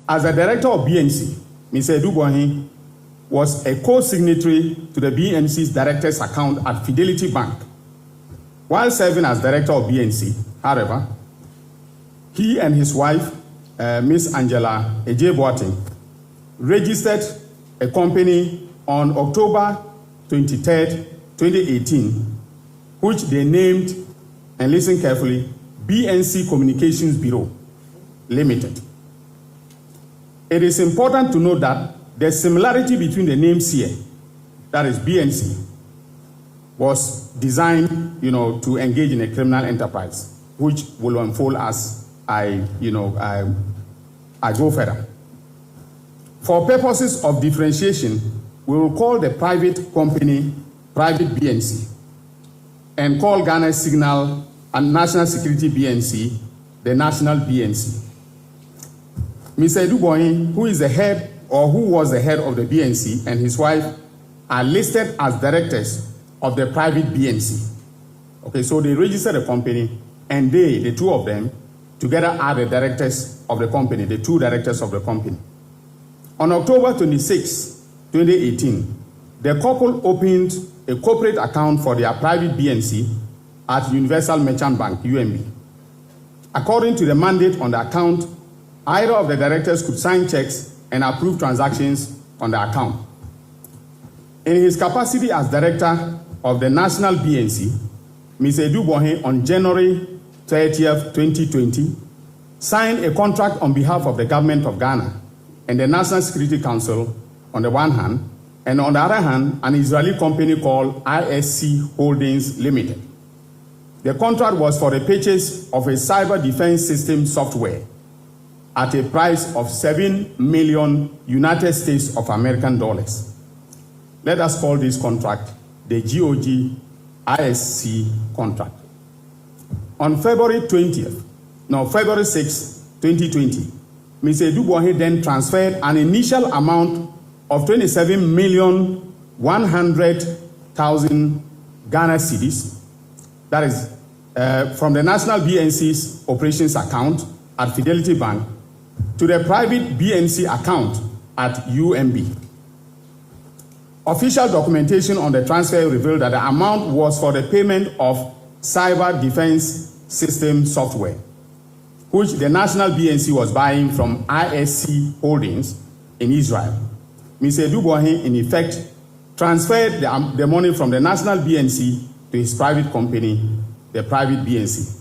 As a director of BNC, Mr. Adu-Boahene was a co-signatory to the BNC's director's account at Fidelity Bank. While serving as director of BNC, however, he and his wife, Ms. Angela Ejie-Boateng, registered a company on October 23, 2018, which they named, and listen carefully, BNC Communications Bureau Limited. It is important to note that the similarity between the names here, that is BNC, was designed, to engage in a criminal enterprise, which will unfold as I go further. For purposes of differentiation, we will call the private company Private BNC and call Ghana's Signal and National Security BNC the National BNC. Mr. Adu-Boahene, who is the head or who was the head of the BNC, and his wife are listed as directors of the private BNC. Okay, so they registered a company, and they, the two of them, together are the directors of the company, the two directors of the company. On October 26, 2018, the couple opened a corporate account for their private BNC at Universal Merchant Bank, UMB. According to the mandate on the account, either of the directors could sign checks and approve transactions on the account. In his capacity as director of the National BNC, Mr. Adu-Boahene on January 30th, 2020, signed a contract on behalf of the government of Ghana and the National Security Council on the one hand, and on the other hand, an Israeli company called ISC Holdings Limited. The contract was for the purchase of a cyber defense system software at a price of $7 million United States of American dollars. Let us call this contract the GOG ISC contract. On February 6, 2020, Mr. Adu-Boahene then transferred an initial amount of 27,100,000 Ghana cedis, that is from the National BNC's operations account at Fidelity Bank to the private BNC account at UMB. Official documentation on the transfer revealed that the amount was for the payment of cyber defense system software, which the National BNC was buying from ISC Holdings in Israel. Mr. Adu-Boahene, in effect, transferred the money from the National BNC to his private company, the private BNC.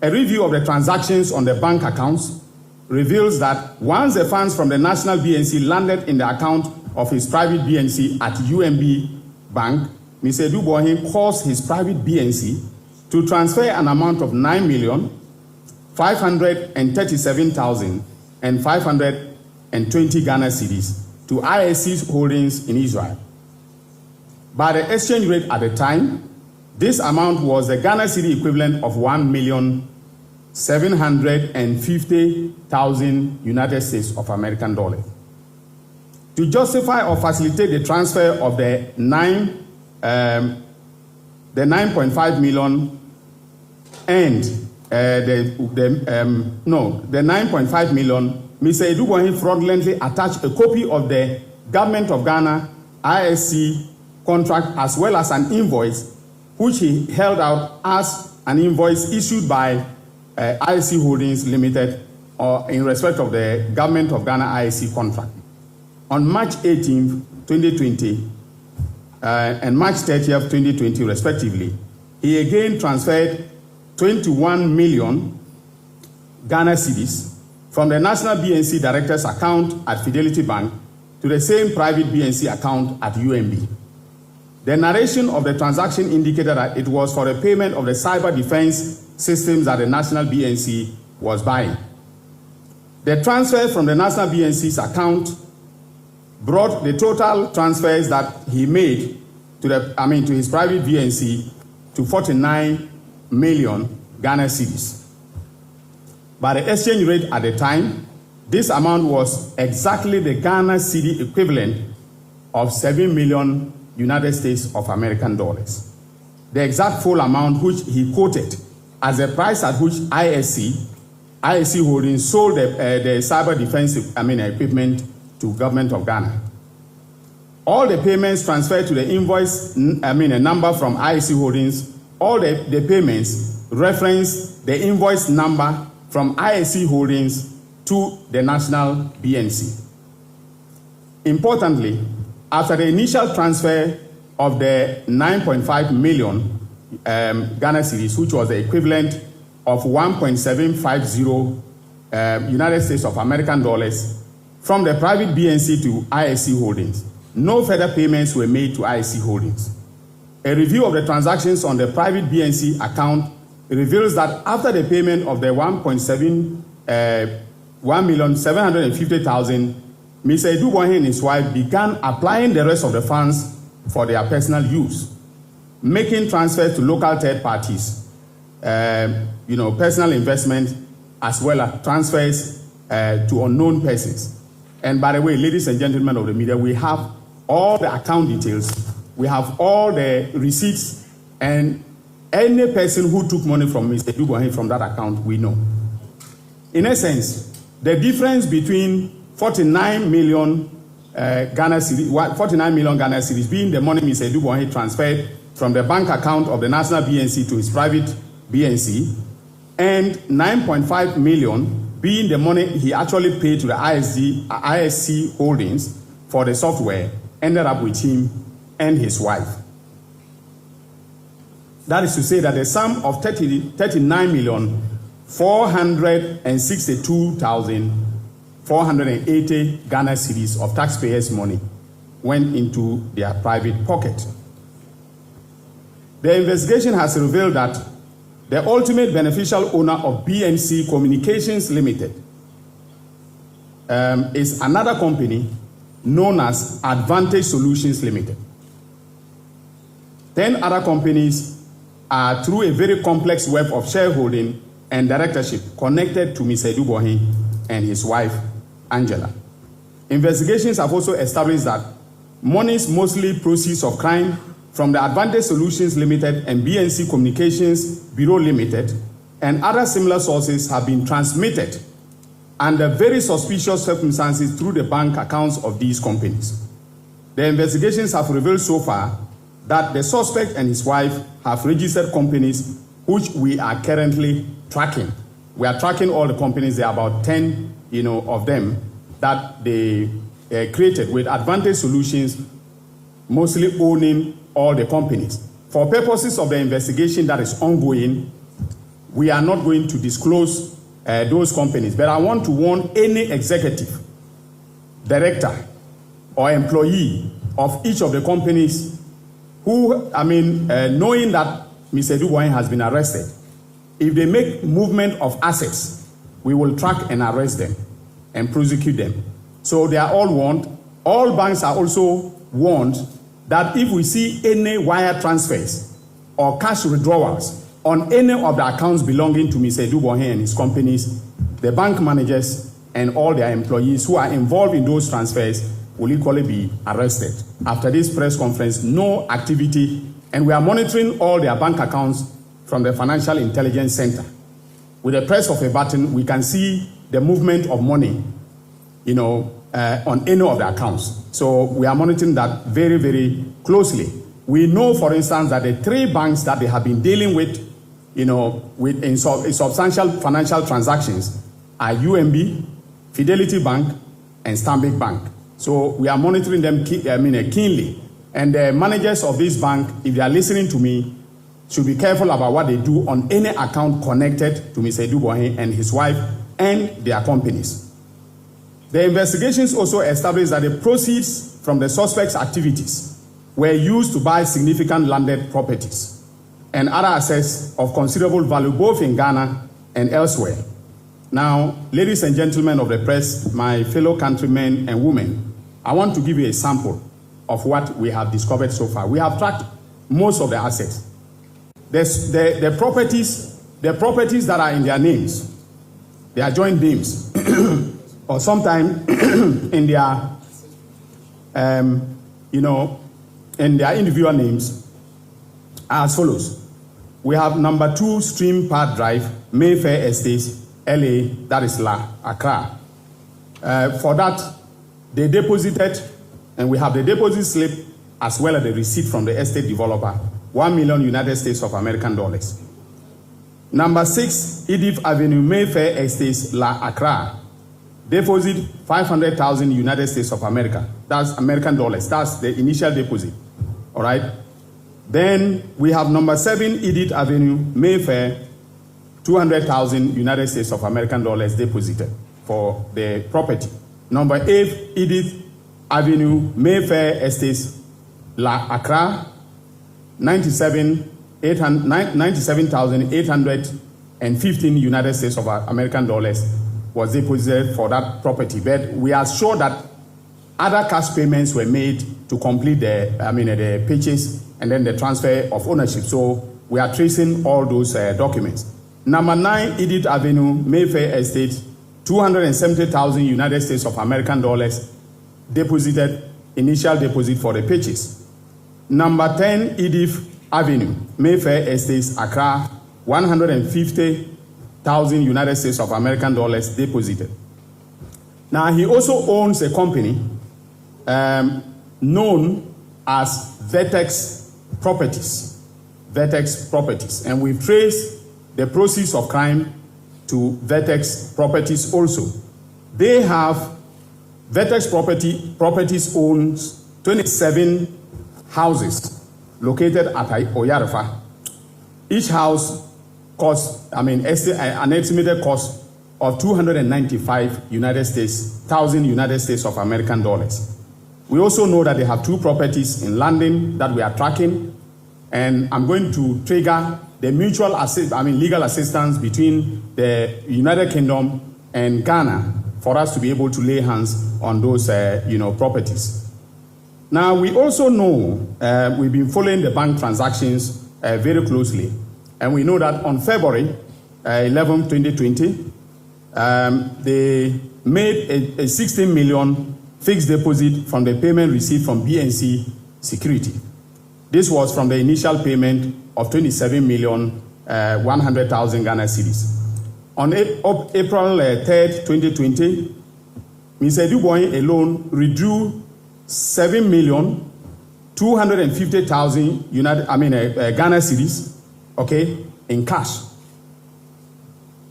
A review of the transactions on the bank accounts reveals that once the funds from the National BNC landed in the account of his private BNC at UMB Bank, Mr. Adu-Boahene caused his private BNC to transfer an amount of 9,537,520 Ghana cedis to ISC Holdings in Israel. By the exchange rate at the time, this amount was the Ghana cedi equivalent of 1,750,000 United States of American dollars. To justify or facilitate the transfer of the 9.5 million and the 9.5 million, Mr. Adu-Boahene fraudulently attached a copy of the Government of Ghana ISC contract as well as an invoice, which he held out as an invoice issued by ISC Holdings Limited in respect of the Government of Ghana ISC contract. On March 18, 2020 and March 30th, 2020 respectively, he again transferred 21 million Ghana cedis from the National BNC Director's account at Fidelity Bank to the same private BNC account at UMB. The narration of the transaction indicated that it was for the payment of the cyber defense systems that the National BNC was buying. The transfer from the National BNC's account brought the total transfers that he made to his private BNC to 49 million Ghana cedis. By the exchange rate at the time, this amount was exactly the Ghana cedi equivalent of 7 million United States of American dollars. The exact full amount which he quoted as the price at which ISC ISC Holdings sold the cyber defense equipment to government of Ghana. All the payments transferred to the invoice, a number from ISC Holdings, all the payments reference the invoice number from ISC Holdings to the national BNC. Importantly, after the initial transfer of the 9.5 million Ghana cedis, which was the equivalent of 1.750 United States of American dollars from the private BNC to ISC Holdings, no further payments were made to ISC Holdings. A review of the transactions on the private BNC account reveals that after the payment of the 1,750,000, Mr. Adu-Boahene and his wife began applying the rest of the funds for their personal use, making transfers to local third parties, personal investment, as well as transfers to unknown persons. And by the way, ladies and gentlemen of the media, we have all the account details, we have all the receipts, and any person who took money from Mr. Adu-Boahene from that account, we know. In essence, the difference between 49 million Ghana cedis being the money Mr. Adu-Boahene transferred from the bank account of the national BNC to his private BNC, and 9.5 million being the money he actually paid to the ISC Holdings for the software, ended up with him and his wife. That is to say that the sum of 39,462,480 Ghana cedis of taxpayers' money went into their private pocket. The investigation has revealed that the ultimate beneficial owner of BNC Communications Limited is another company known as Advantage Solutions Limited. 10 other companies are through a very complex web of shareholding and directorship connected to Mr. Adu-Boahene and his wife, Angela. Investigations have also established that monies, mostly proceeds of crime, from the Advantage Solutions Limited and BNC Communications Bureau Limited and other similar sources have been transmitted under very suspicious circumstances through the bank accounts of these companies. The investigations have revealed so far that the suspect and his wife have registered companies which we are currently tracking. We are tracking all the companies. There are about 10 of them that they created with Advantage Solutions mostly owning all the companies. For purposes of the investigation that is ongoing, we are not going to disclose those companies, but I want to warn any executive, director, or employee of each of the companies who, knowing that Mr. Adu-Boahene has been arrested, if they make movement of assets, we will track and arrest them and prosecute them. So they are all warned. All banks are also warned that if we see any wire transfers or cash withdrawals on any of the accounts belonging to Mr. Adu-Boahene and his companies, the bank managers and all their employees who are involved in those transfers will equally be arrested. After this press conference, no activity, and we are monitoring all their bank accounts from the Financial Intelligence Center. With the press of a button, we can see the movement of money, on any of the accounts. So we are monitoring that very, very closely. We know, for instance, that the 3 banks that they have been dealing with, in substantial financial transactions are UMB, Fidelity Bank, and Stanbic Bank. So we are monitoring them keenly. And the managers of this bank, if they are listening to me, should be careful about what they do on any account connected to Mr. Adu-Boahene and his wife and their companies. The investigations also established that the proceeds from the suspect's activities were used to buy significant landed properties and other assets of considerable value both in Ghana and elsewhere. Now, ladies and gentlemen of the press, my fellow countrymen and women, I want to give you a sample of what we have discovered so far. We have tracked most of the assets. The properties that are in their names, their joint names, or sometimes in their, in their individual names, are as follows. We have number 2 Stream Park Drive, Mayfair Estates, LA, that is Accra. For that, they deposited, and we have the deposit slip as well as the receipt from the estate developer, 1 million United States of American dollars. Number 6, Edith Avenue, Mayfair Estates, Accra. Deposit 500,000 United States of America. That's American dollars. That's the initial deposit. All right. Then we have number 7, Edith Avenue, Mayfair, 200,000 United States of American dollars deposited for the property. Number 8, Edith Avenue, Mayfair Estates, Accra, 97,815 United States of American dollars was deposited for that property. But we are sure that other cash payments were made to complete the purchase and then the transfer of ownership. So we are tracing all those documents. Number 9, Edith Avenue, Mayfair Estate, 270,000 United States of American dollars deposited, initial deposit for the purchase. Number 10, Edith Avenue, Mayfair Estates, Accra, 150,000 United States of American dollars deposited. Now, he also owns a company known as Vertex Properties. Vertex Properties. And we've traced the proceeds of crime to Vertex Properties also. They have, Vertex Properties owns 27 houses located at Oyarifa. Each house costs, an estimated cost of 295,000 United States of American dollars. We also know that they have 2 properties in London that we are tracking, and I'm going to trigger the mutual legal assistance between the United Kingdom and Ghana for us to be able to lay hands on those properties. Now, we also know we've been following the bank transactions very closely, and we know that on February 11, 2020, they made a 16 million fixed deposit from the payment received from BNC Security. This was from the initial payment of 27,100,000 Ghana cedis. On April 3rd, 2020, Mr. Adu-Boahene alone withdrew 7,250,000 Ghana cedis, okay, in cash.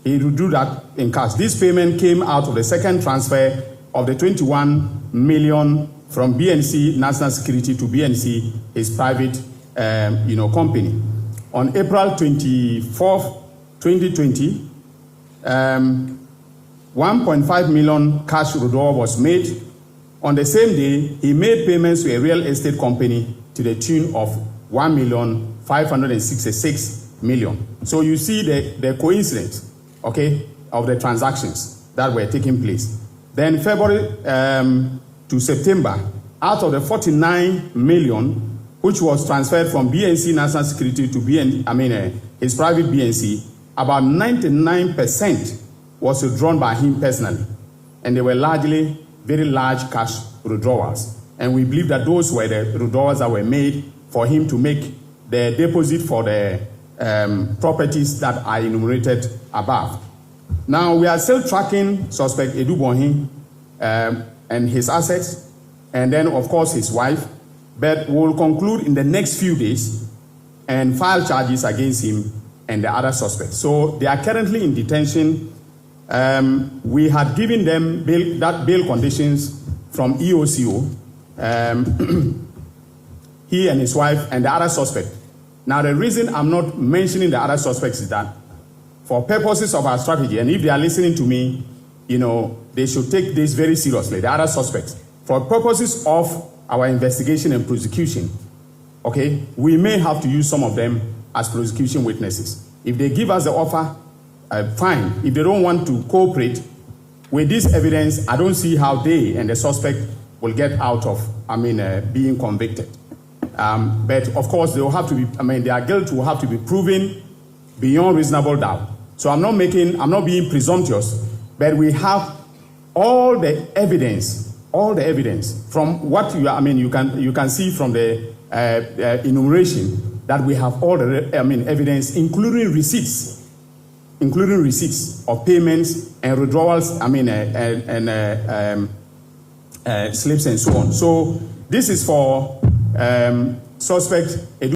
He withdrew that in cash. This payment came out of the second transfer of the 21 million from BNC National Security to BNC, his private, company. On April 24th, 2020, 1.5 million cash withdrawal was made. On the same day, he made payments to a real estate company to the tune of 1,566,000. So you see the coincidence, okay, of the transactions that were taking place. Then February to September, out of the 49 million, which was transferred from BNC National Security to his private BNC, about 99% was withdrawn by him personally. And they were largely very large cash withdrawals. And we believe that those were the withdrawals that were made for him to make the deposit for the properties that are enumerated above. Now, we are still tracking suspect Adu-Boahene and his assets, and then, of course, his wife. But we'll conclude in the next few days and file charges against him and the other suspects. So they are currently in detention. We had given them bail conditions from EOCO, he and his wife and the other suspect. Now, the reason I'm not mentioning the other suspects is that for purposes of our strategy, and if they are listening to me, they should take this very seriously, the other suspects. For purposes of our investigation and prosecution, okay, we may have to use some of them as prosecution witnesses. If they give us the offer, fine. If they don't want to cooperate with this evidence, I don't see how they and the suspect will get out of, being convicted. But of course, they will have to be, their guilt will have to be proven beyond reasonable doubt. So I'm not being presumptuous, but we have all the evidence from what you can see from the enumeration that we have all the evidence, including receipts including receipts of payments and withdrawals, slips and so on. So this is for suspect